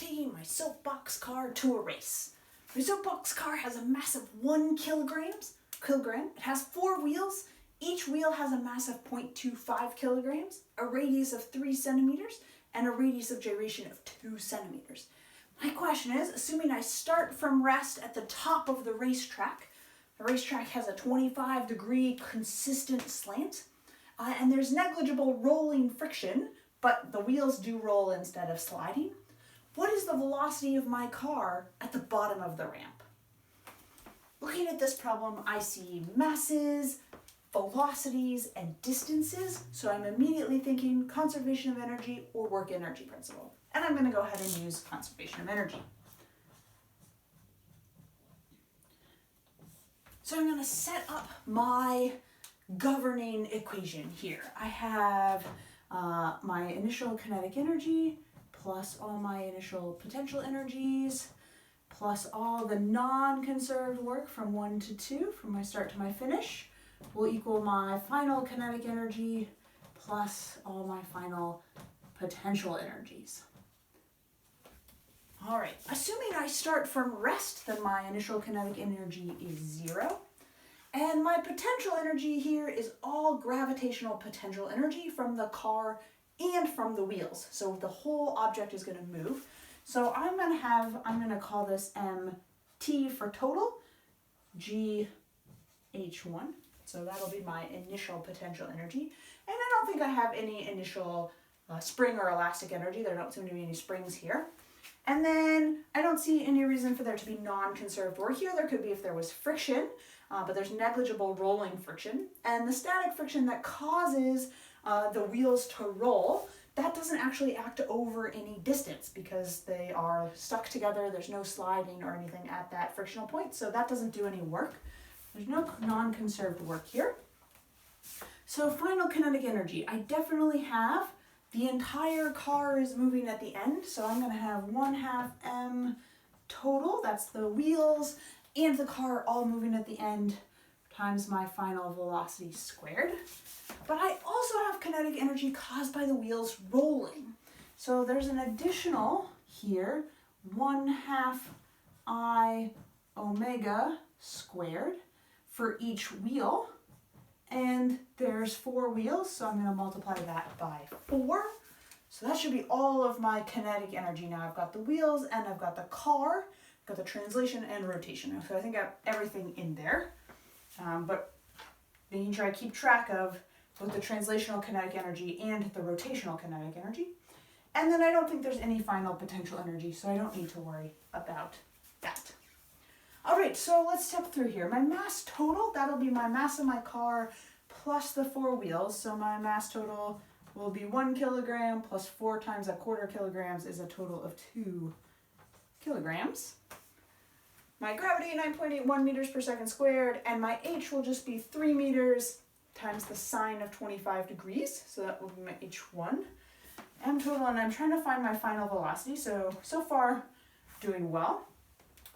taking my soapbox car to a race. My soapbox car has a mass of 1 kilogram. It has 4 wheels. Each wheel has a mass of 0.25 kilograms, a radius of 3 centimeters, and a radius of gyration of 2 centimeters. My question is, assuming I start from rest at the top of the racetrack has a 25-degree consistent slant, and there's negligible rolling friction, but the wheels do roll instead of sliding. What is the velocity of my car at the bottom of the ramp? Looking at this problem, I see masses, velocities, and distances, so I'm immediately thinking conservation of energy or work energy principle. And I'm going to go ahead and use conservation of energy. So I'm going to set up my governing equation here. I have my initial kinetic energy plus all my initial potential energies plus all the non-conserved work from 1 to 2, from my start to my finish, will equal my final kinetic energy plus all my final potential energies. All right, assuming I start from rest, then my initial kinetic energy is 0. And my potential energy here is all gravitational potential energy from the car and from the wheels. So the whole object is going to move. So I'm going to call this MT for total, GH1. So that'll be my initial potential energy. And I don't think I have any initial spring or elastic energy. There don't seem to be any springs here. And then I don't see any reason for there to be non-conserved work here. There could be if there was friction, but there's negligible rolling friction. And the static friction that causes the wheels to roll, that doesn't actually act over any distance because they are stuck together. There's no sliding or anything at that frictional point, so that doesn't do any work. There's no non-conserved work here. So final kinetic energy, I definitely have the entire car is moving at the end, so I'm going to have 1/2 m total, that's the wheels and the car all moving at the end, times my final velocity squared. But I also have kinetic energy caused by the wheels rolling. So there's an additional here, 1/2 I omega squared for each wheel. And there's 4 wheels, so I'm going to multiply that by 4. So that should be all of my kinetic energy. Now I've got the wheels and I've got the car, I've got the translation and rotation. So I think I have everything in there. But making sure I keep track of both the translational kinetic energy and the rotational kinetic energy. And then I don't think there's any final potential energy, so I don't need to worry about that. All right, so let's step through here. My mass total, that'll be my mass of my car plus the 4 wheels. So my mass total will be 1 kilogram plus 4 times 1/4 kilograms is a total of 2 kilograms. My gravity, 9.81 meters per second squared, and my h will just be 3 meters times the sine of 25 degrees. So that will be my h1. M total, and I'm trying to find my final velocity. So far, doing well.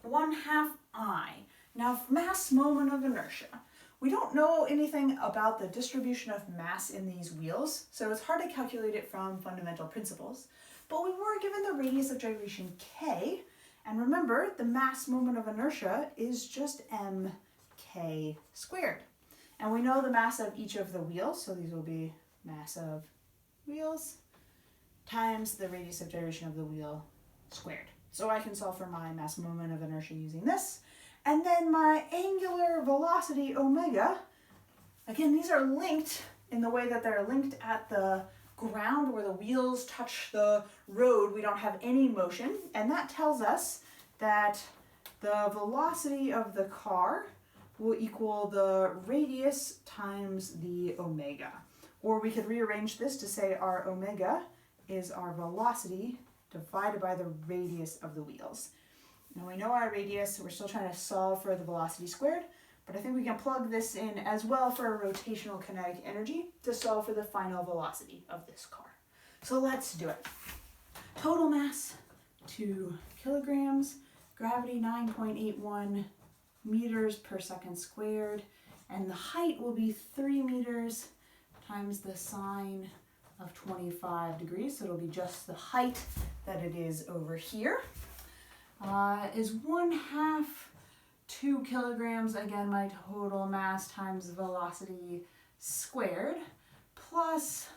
1/2 I. Now, mass moment of inertia. We don't know anything about the distribution of mass in these wheels, so it's hard to calculate it from fundamental principles. But we were given the radius of gyration k, and remember, the mass moment of inertia is just mk squared. And we know the mass of each of the wheels, so these will be mass of wheels times the radius of gyration of the wheel squared. So I can solve for my mass moment of inertia using this. And then my angular velocity omega, again, these are linked in the way that they're linked at the ground where the wheels touch the road. We don't have any motion, and that tells us that the velocity of the car will equal the radius times the omega. Or we could rearrange this to say our omega is our velocity divided by the radius of the wheels. Now we know our radius, so we're still trying to solve for the velocity squared, but I think we can plug this in as well for rotational kinetic energy to solve for the final velocity of this car. So let's do it. Total mass, 2 kilograms, gravity 9.81 meters per second squared, and the height will be 3 meters times the sine of 25 degrees, so it'll be just the height that it is over here, is 1/2 2 kilograms, again my total mass times velocity squared, plus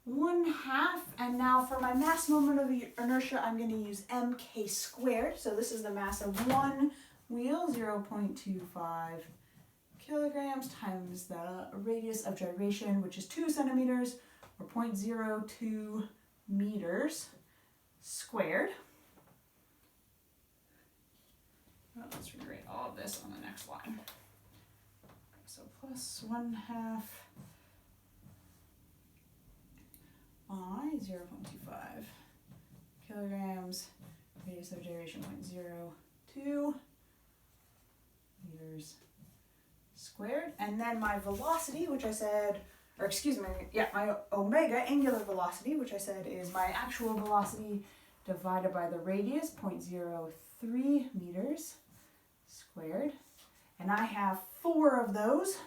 1/2, and now for my mass moment of inertia I'm going to use mk squared. So this is the mass of one wheel, 0.25 kilograms, times the radius of gyration, which is 2 centimeters, or 0.02 meters squared. Well, let's rewrite all of this on the next line. So plus 1/2 I, 0.25 kilograms, radius of gyration 0.02 meters squared. And then my velocity, which I said, or excuse me, yeah, my omega, angular velocity, which I said is my actual velocity divided by the radius, 0.03 meters squared. And I have 4 of those,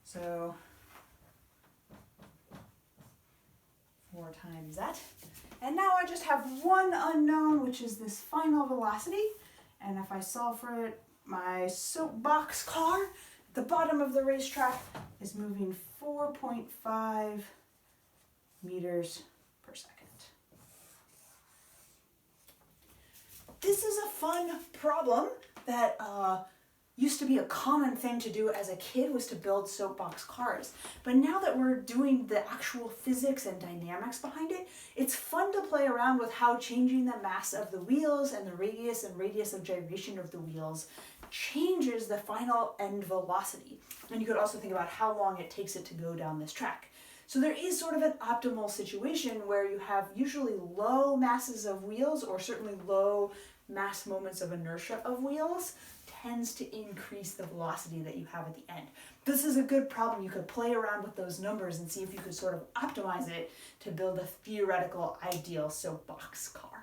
so 4 times that. And now I just have one unknown, which is this final velocity. And if I solve for it, my soapbox car at the bottom of the racetrack is moving 4.5 meters per second. This is a fun problem that used to be a common thing to do as a kid, was to build soapbox cars. But now that we're doing the actual physics and dynamics behind it, it's fun to play around with how changing the mass of the wheels and the radius of gyration of the wheels changes the final end velocity. And you could also think about how long it takes it to go down this track. So there is sort of an optimal situation where you have usually low masses of wheels, or certainly low mass moments of inertia of wheels, tends to increase the velocity that you have at the end. This is a good problem. You could play around with those numbers and see if you could sort of optimize it to build a theoretical ideal soapbox car.